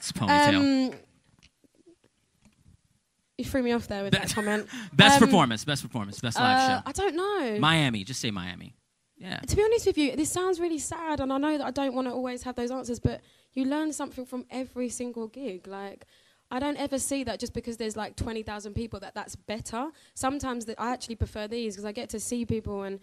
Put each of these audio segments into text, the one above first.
It's ponytail. You threw me off there with that comment. Best performance, best live show. I don't know. Miami, just say Miami. Yeah. To be honest with you, this sounds really sad, and I know that I don't want to always have those answers, but you learn something from every single gig. Like, I don't ever see that just because there's like 20,000 people that's better. Sometimes I actually prefer these because I get to see people and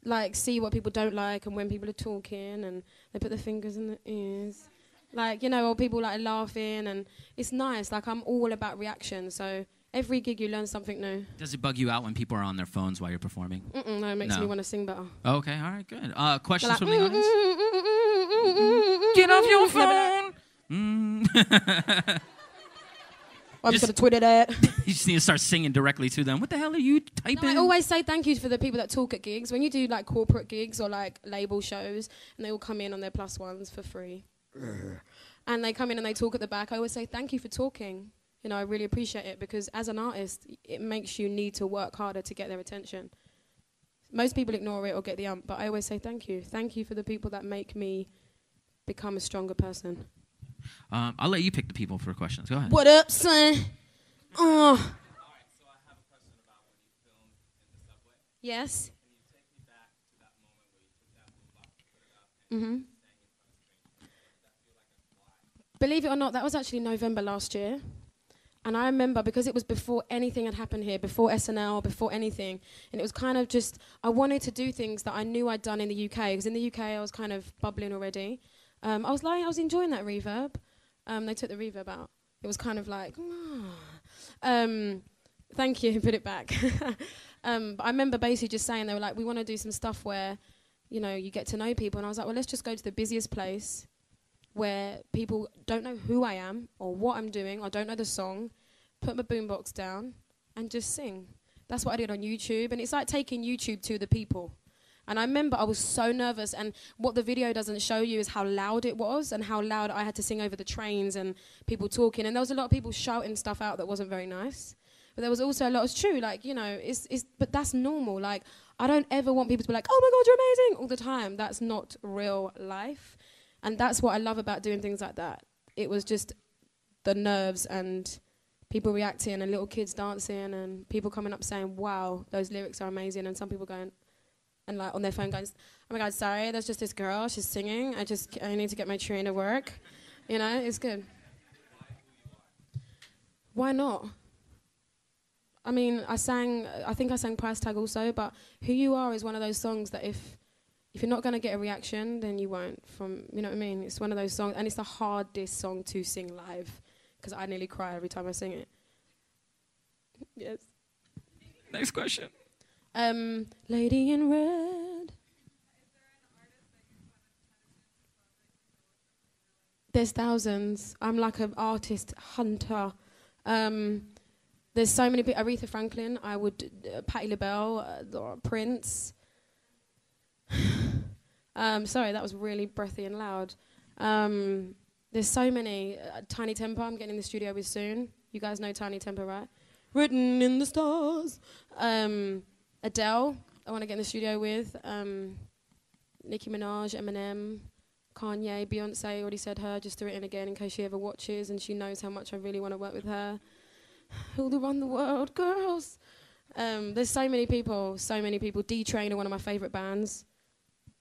like see what people don't like and when people are talking and they put their fingers in their ears. Like, you know, or people like laughing, and it's nice. Like, I'm all about reaction, so every gig you learn something new. Does it bug you out when people are on their phones while you're performing? No, it makes me want to sing better. Okay, all right, good. Questions like, from the audience? Get off your phone! I'm just going to Twitter that. You just need to start singing directly to them. What the hell are you typing? No, I always say thank you for the people that talk at gigs. When you do like corporate gigs or like label shows, and they all come in on their +1s for free. And they come in and they talk at the back, I always say thank you for talking. You know, I really appreciate it, because as an artist, it makes you need to work harder to get their attention. Most people ignore it or get the ump, but I always say thank you. Thank you for the people that make me become a stronger person. I'll let you pick the people for questions. Go ahead. What up, son? All right, so I have a question about when you filmed in the subway. Yes. Can you take me back to that moment where you took that move up, put it up, and sang in front of strangers? Did that feel like a fly? Believe it or not, that was actually November last year. And I remember, because it was before anything had happened here, before SNL, before anything, and it was kind of just, I wanted to do things that I knew I'd done in the UK, because in the UK I was kind of bubbling already. I was enjoying that reverb. They took the reverb out. It was kind of like, thank you, put it back. But I remember basically just saying, they were like, we want to do some stuff where, you know, you get to know people. And I was like, well, let's just go to the busiest place where people don't know who I am or what I'm doing or don't know the song, put my boombox down and just sing. That's what I did on YouTube. And it's like taking YouTube to the people. And I remember I was so nervous, and what the video doesn't show you is how loud it was and how loud I had to sing over the trains and people talking. And there was a lot of people shouting stuff out that wasn't very nice. But there was also a lot, it's true, like, you know, but that's normal. Like, I don't ever want people to be like, oh my God, you're amazing all the time. That's not real life. And that's what I love about doing things like that. It was just the nerves and people reacting and little kids dancing and people coming up saying, wow, those lyrics are amazing. And some people going, and like on their phone going, oh my God, sorry, there's just this girl, she's singing. I need to get my train to work. You know, it's good. Why not? I mean, I think I sang Price Tag also, but Who You Are is one of those songs that if you're not going to get a reaction, then you won't. You know what I mean? It's one of those songs, and it's the hardest song to sing live, because I nearly cry every time I sing it. Yes. Next question. Lady in Red. There's thousands. I'm like an artist hunter. There's so many people. Aretha Franklin, I would, Patti LaBelle, Prince. Sorry, that was really breathy and loud. There's so many. Tiny Temper, I'm getting in the studio with soon. You guys know Tiny Temper, right? Written in the stars. Adele, I want to get in the studio with. Nicki Minaj, Eminem, Kanye, Beyonce, already said her, just threw it in again in case she ever watches and she knows how much I really want to work with her. Who'll run the world, girls? There's so many people. D-Train are one of my favourite bands.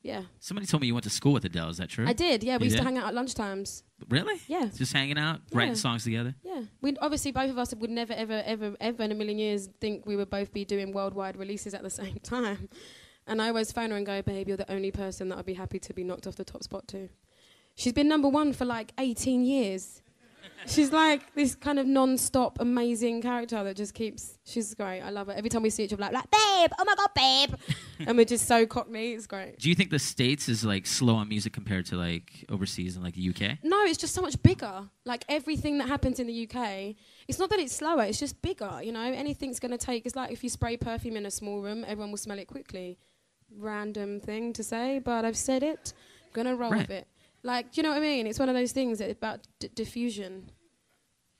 Yeah. Somebody told me you went to school with Adele. Is that true? I did, yeah. We used to hang out at lunchtimes. Really? Yeah. Just hanging out, writing songs together? Yeah. Obviously, both of us would never, ever, ever, ever in a million years think we would both be doing worldwide releases at the same time. And I always phone her and go, babe, you're the only person that I'd be happy to be knocked off the top spot to. She's been #1 for like 18 years. She's like this kind of non-stop amazing character that just keeps... She's great. I love her. Every time we see each other, like, babe, oh my God, babe. And we're just so cockney. It's great. Do you think the States is like slow on music compared to like overseas in like the UK? No, it's just so much bigger. Like everything that happens in the UK, it's not that it's slower, it's just bigger, you know? Anything's going to take... It's like if you spray perfume in a small room, everyone will smell it quickly. Random thing to say, but I've said it. Gonna roll with it. Like, do you know what I mean? It's one of those things that about diffusion.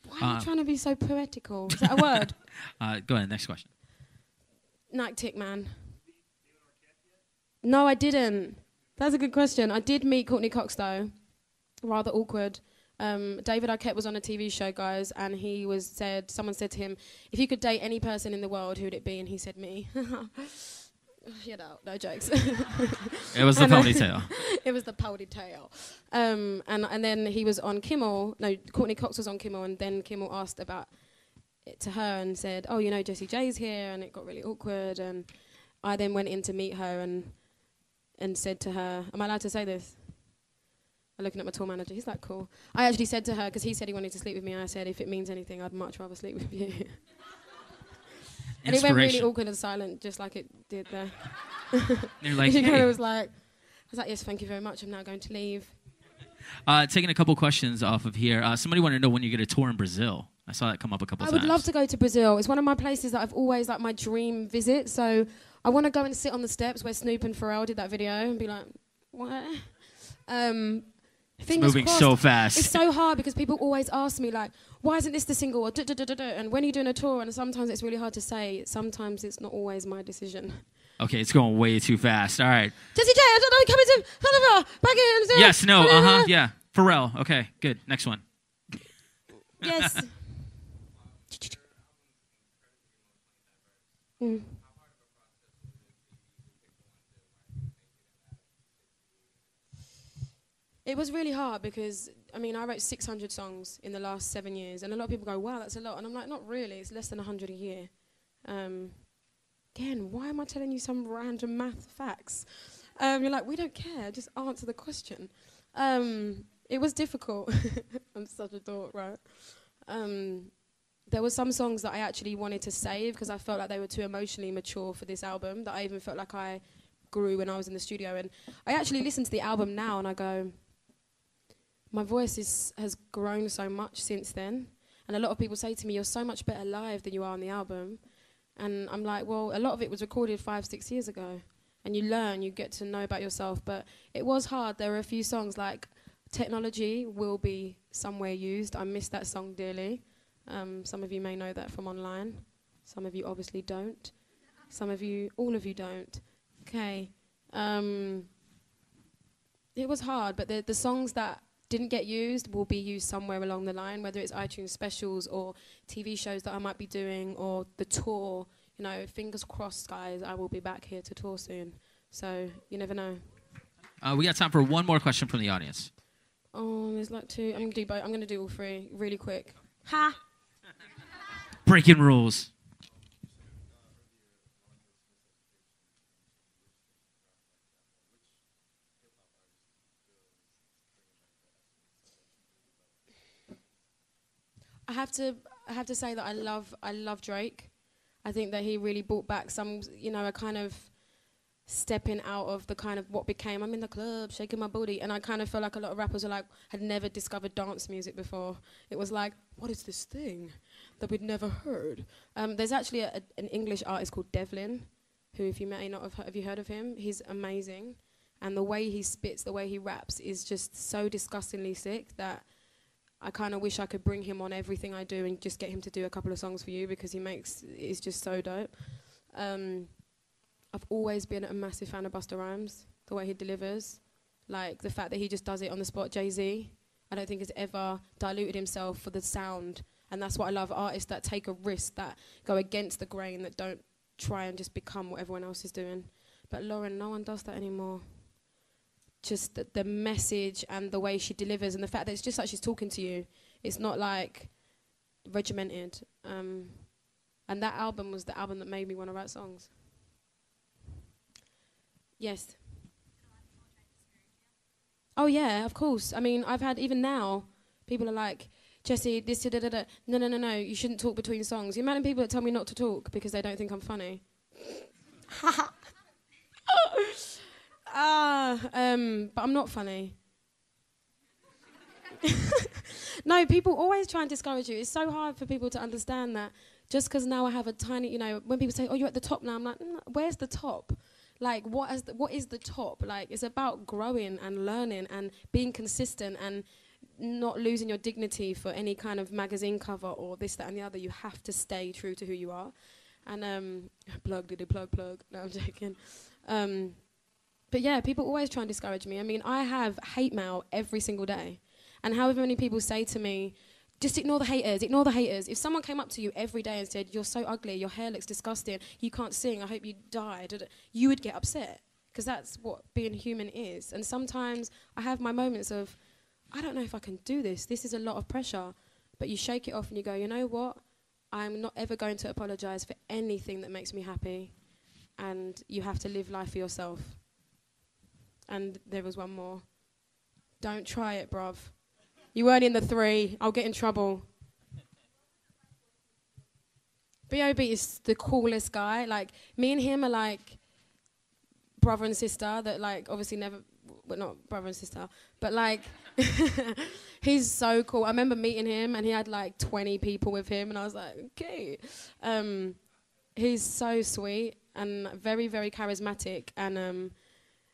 Why are you trying to be so poetical? Is that a word? Go ahead, next question. Night Tick Man. No, I didn't. That's a good question. I did meet Courteney Cox, though. Rather awkward. David Arquette was on a TV show, guys, and someone said to him, if you could date any person in the world, who would it be? And he said, me. You know, no jokes. It was the ponytail. It was the ponytail. And then he was on Kimmel. No, Courteney Cox was on Kimmel, and then Kimmel asked about it to her and said, oh, you know, Jessie J's here, and it got really awkward. And I then went in to meet her and said to her, am I allowed to say this? I'm looking at my tour manager. He's like, cool. I actually said to her, because he said he wanted to sleep with me, and I said, if it means anything, I'd much rather sleep with you. And it went really awkward and silent, just like it did there. You're like, she hey. kind of was like, I was like, yes, thank you very much. I'm now going to leave. Taking a couple questions off of here. Somebody wanted to know when you get a tour in Brazil. I saw that come up a couple times. I would love to go to Brazil. It's one of my places that I've always, like, my dream visit. So I want to go and sit on the steps where Snoop and Pharrell did that video and be like, what? It's moving crossed. so fast. It's so hard because people always ask me, like, why isn't this the single? Or and when are you doing a tour? And sometimes it's really hard to say. Sometimes it's not always my decision. Okay, it's going way too fast. All right. Jessie J, I don't know, coming to back in. Yes, no, yeah. Pharrell. Okay, good. Next one. Yes. Mm. It was really hard because, I mean, I wrote 600 songs in the last 7 years, and a lot of people go, wow, that's a lot. And I'm like, not really, it's less than 100 a year. Again, why am I telling you some random math facts? You're like, we don't care, just answer the question. It was difficult. I'm such a dork, right? There were some songs that I actually wanted to save because I felt like they were too emotionally mature for this album, that I even felt like I grew when I was in the studio. And I actually listen to the album now and I go, my voice has grown so much since then. And a lot of people say to me, you're so much better live than you are on the album. And I'm like, well, a lot of it was recorded 5-6 years ago. And you learn, you get to know about yourself. But it was hard. There were a few songs like Technology will be somewhere used. I miss that song dearly. Some of you may know that from online. Some of you obviously don't. Some of you, all of you don't. Okay. It was hard, but the songs that didn't get used will be used somewhere along the line, whether it's iTunes specials or TV shows that I might be doing or the tour. You know, fingers crossed, guys, I will be back here to tour soon. So you never know. We got time for one more question from the audience. Oh, there's like two. I'm going to do all three really quick. Ha! Breaking rules. I have to say that I love Drake. I think that he really brought back some, you know, a kind of stepping out of the kind of what became, I'm in the club, shaking my booty. And I kind of feel like a lot of rappers had never discovered dance music before. It was like, what is this thing that we'd never heard? There's actually an English artist called Devlin, who, if you may not have you heard of him? He's amazing. And the way he spits, the way he raps is just so disgustingly sick that I kind of wish I could bring him on everything I do and just get him to do a couple of songs for you because it's just so dope. I've always been a massive fan of Busta Rhymes, the way he delivers. Like, the fact that he just does it on the spot. Jay-Z, I don't think has ever diluted himself for the sound. And that's what I love, artists that take a risk, that go against the grain, that don't try and just become what everyone else is doing. But Lauren, no one does that anymore. Just the message and the way she delivers and the fact that it's just like she's talking to you. It's not like regimented. And that album was the album that made me want to write songs. Yes. Oh yeah, of course. I mean, I've had, even now, people are like, Jessie, this, da-da-da-da. No, you shouldn't talk between songs. The amount of people that tell me not to talk because they don't think I'm funny. But I'm not funny. No, people always try and discourage you. It's so hard for people to understand that just because now I have a tiny, you know, when people say, oh, you're at the top now, I'm like, where's the top? Like, what is the top? Like, it's about growing and learning and being consistent and not losing your dignity for any kind of magazine cover or this, that, and the other. You have to stay true to who you are. And plug. No, I'm joking. But yeah, people always try and discourage me. I mean, I have hate mail every single day. And however many people say to me, just ignore the haters, ignore the haters. If someone came up to you every day and said, you're so ugly, your hair looks disgusting, you can't sing, I hope you die, you would get upset, because that's what being human is. And sometimes I have my moments of, I don't know if I can do this. This is a lot of pressure. But you shake it off and you go, you know what? I'm not ever going to apologise for anything that makes me happy. And you have to live life for yourself. And there was one more. Don't try it, bruv. You weren't in the 3. I'll get in trouble. B.O.B. is the coolest guy. Like, me and him are like brother and sister that, like, obviously never... Well, not brother and sister. But, like... He's so cool. I remember meeting him, and he had, like, 20 people with him. And I was like, okay. He's so sweet and very, very charismatic. And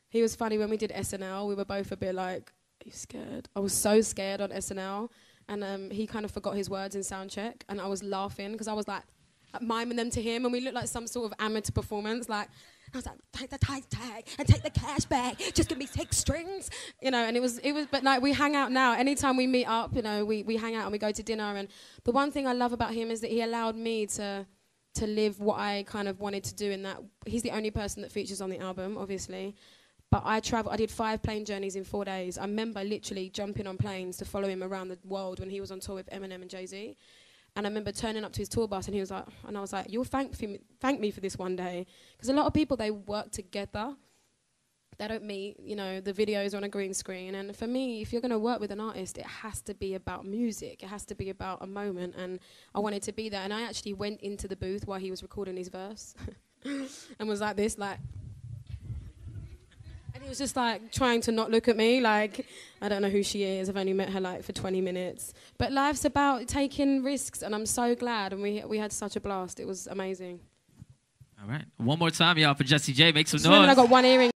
he was funny when we did SNL. We were both a bit like... Are you scared? I was so scared on SNL, and he kind of forgot his words in soundcheck, and I was laughing because I was like miming them to him, and we looked like some sort of amateur performance. Like I was like, take the tag and take the cash back. Just give me 6 strings, you know. And it was. But like we hang out now. Anytime we meet up, you know, we hang out and we go to dinner. And the one thing I love about him is that he allowed me to live what I kind of wanted to do. In that he's the only person that features on the album, obviously. But I did 5 plane journeys in 4 days. I remember literally jumping on planes to follow him around the world when he was on tour with Eminem and Jay-Z. And I remember turning up to his tour bus, and he was like, and I was like, you'll thank me for this one day. Because a lot of people, they work together. They don't meet, you know, the videos on a green screen. And for me, if you're going to work with an artist, it has to be about music. It has to be about a moment. And I wanted to be there. And I actually went into the booth while he was recording his verse and was like this, like... And he was just like trying to not look at me, like, I don't know who she is. I've only met her like for 20 minutes. But life's about taking risks, and I'm so glad. And we had such a blast. It was amazing. All right. One more time, y'all, for Jessie J. Make some Just remember noise. I got one earring.